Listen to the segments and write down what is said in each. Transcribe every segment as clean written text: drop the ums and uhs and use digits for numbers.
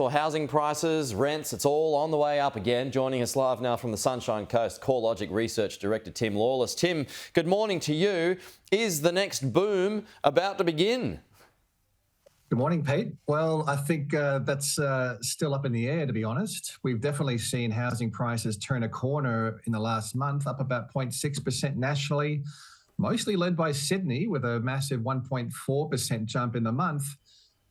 For housing prices, rents, it's all on the way up again. Joining us live now from the Sunshine Coast, CoreLogic Research Director Tim Lawless. Tim, good morning to you. Is the next boom about to begin? Good morning, Pete. Well, I think that's still up in the air, to be honest. We've definitely seen housing prices turn a corner in the last month, up about 0.6% nationally, mostly led by Sydney with a massive 1.4% jump in the month.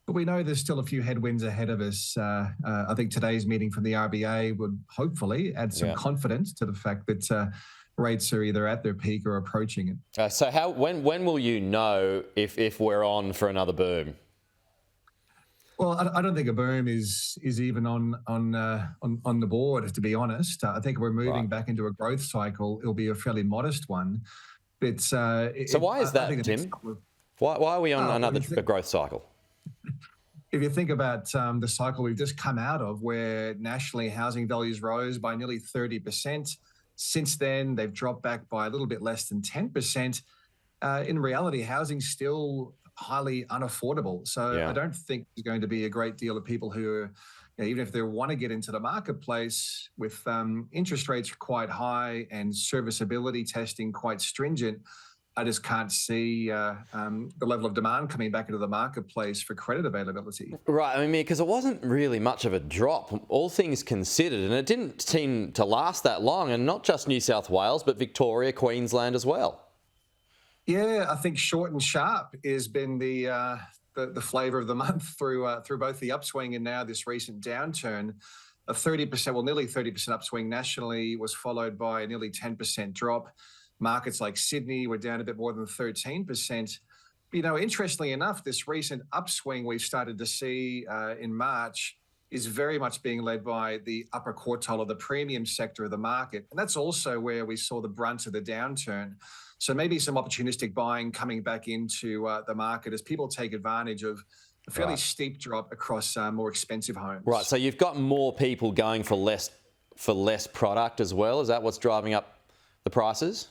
But we know there's still a few headwinds ahead of us. I think today's meeting from the RBA would hopefully add some confidence to the fact that rates are either at their peak or approaching it. So when will you know if we're on for another boom? Well, I don't think a boom is even on the board, to be honest. I think we're moving back into a growth cycle. It'll be a fairly modest one. But so why is that, Tim? Why are we on a growth cycle? If you think about the cycle we've just come out of, where nationally housing values rose by nearly 30%, since then they've dropped back by a little bit less than 10%. In reality, housing's still highly unaffordable. So I don't think there's going to be a great deal of people who are, even if they want to get into the marketplace with interest rates quite high and serviceability testing quite stringent, I just can't see the level of demand coming back into the marketplace for credit availability. Right. I mean, because it wasn't really much of a drop, all things considered, and it didn't seem to last that long, and not just New South Wales, but Victoria, Queensland as well. Yeah, I think short and sharp has been the flavour of the month through both the upswing and now this recent downturn. A 30%, well, nearly 30% upswing nationally was followed by a nearly 10% drop. Markets like Sydney were down a bit more than 13%. Interestingly enough, this recent upswing we've started to see in March is very much being led by the upper quartile of the premium sector of the market. And that's also where we saw the brunt of the downturn. So maybe some opportunistic buying coming back into the market as people take advantage of a fairly steep drop across more expensive homes. Right. So you've got more people going for less product as well. Is that what's driving up the prices?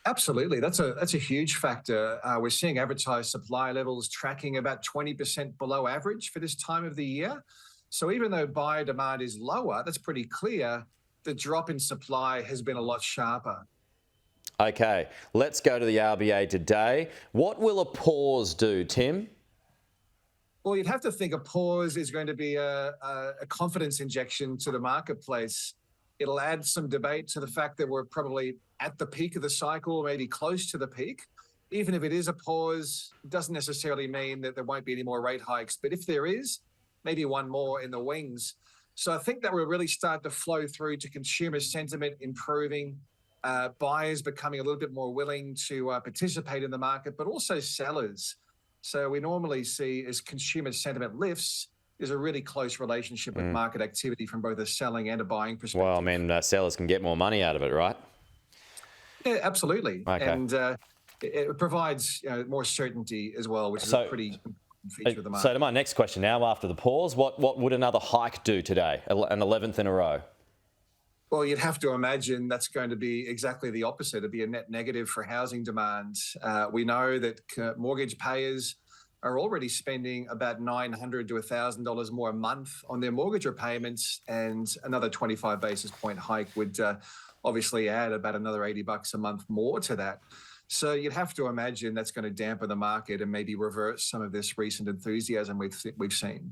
Absolutely. That's a huge factor. We're seeing advertised supply levels tracking about 20% below average for this time of the year. So even though buyer demand is lower, that's pretty clear, the drop in supply has been a lot sharper. Okay, let's go to the RBA today. What will a pause do, Tim? Well, you'd have to think a pause is going to be a confidence injection to the marketplace. It'll add some debate to the fact that we're probably at the peak of the cycle, maybe close to the peak. Even if it is a pause, it doesn't necessarily mean that there won't be any more rate hikes. But if there is, maybe one more in the wings. So I think that will really start to flow through to consumer sentiment improving, buyers becoming a little bit more willing to participate in the market, but also sellers. So we normally see as consumer sentiment lifts, there's a really close relationship with market activity from both a selling and a buying perspective. Well, I mean, sellers can get more money out of it, right? Yeah, absolutely. Okay. And it provides more certainty as well, which is a pretty important feature of the market. So to my next question now, after the pause, what would another hike do today, an 11th in a row? Well, you'd have to imagine that's going to be exactly the opposite. It'd be a net negative for housing demand. We know that mortgage payers are already spending about $900 to $1,000 more a month on their mortgage repayments, and another 25 basis point hike would obviously add about another $80 a month more to that. So you'd have to imagine that's going to dampen the market and maybe reverse some of this recent enthusiasm we've seen.